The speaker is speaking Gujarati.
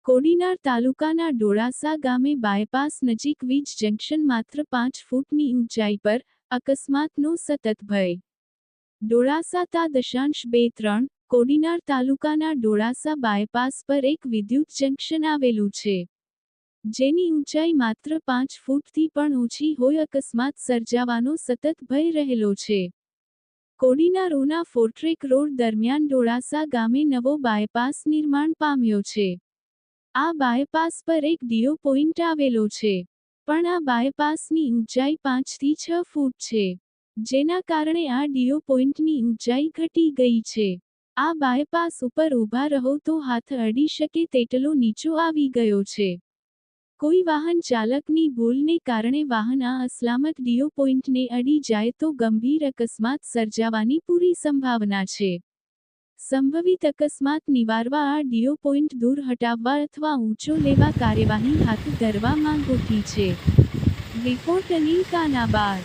કોડીનાર તાલુકાના ડોળાસા ગામે બાયપાસ નજીક વીજ જંકશન માત્ર 5 ફૂટની ઊંચાઈ પર, અકસ્માતનો સતત ભય. ડોળાસા તા 2.3, કોડીનાર તાલુકાના ડોળાસા બાયપાસ પર એક વિદ્યુત જંકશન આવેલું છે. જેની ઊંચાઈ માત્ર 5 ફૂટથી પણ ઓછી હોય અકસ્માત સર્જાવાનો સતત ભય રહેલો છે. કોડીનાર ઉના ફોરટ્રેક રોડ દરમિયાન ડોળાસા ગામે નવો બાયપાસ નિર્માણ પામ્યો છે. આ બાયપાસ પર એક ડીઓ પોઈન્ટ આવેલો છે. પણ આ બાયપાસની ઊંચાઈ 5 થી 6 ફૂટ છે. જેના કારણે આ ડીઓ પોઈન્ટની ઊંચાઈ ઘટી ગઈ છે. આ બાયપાસ ઉપર ઊભા રહો તો હાથ અડી શકે તેટલો નીચો આવી ગયો છે. કોઈ વાહન ચાલકની ભૂલને કારણે વાહન આ અસલામત ડીઓ પોઈન્ટને અડી જાય તો ગંભીર અકસ્માત સર્જાવાની પૂરી સંભાવના છે. સંભવિત અકસ્માત નિવારવા આ ડીઓ પોઈન્ટ દૂર હટાવવા અથવા ઊંચો લેવા કાર્યવાહી હાથ ધરવા માંગ ઉઠી છે. રિપોર્ટ અનિલ કાનાબાર.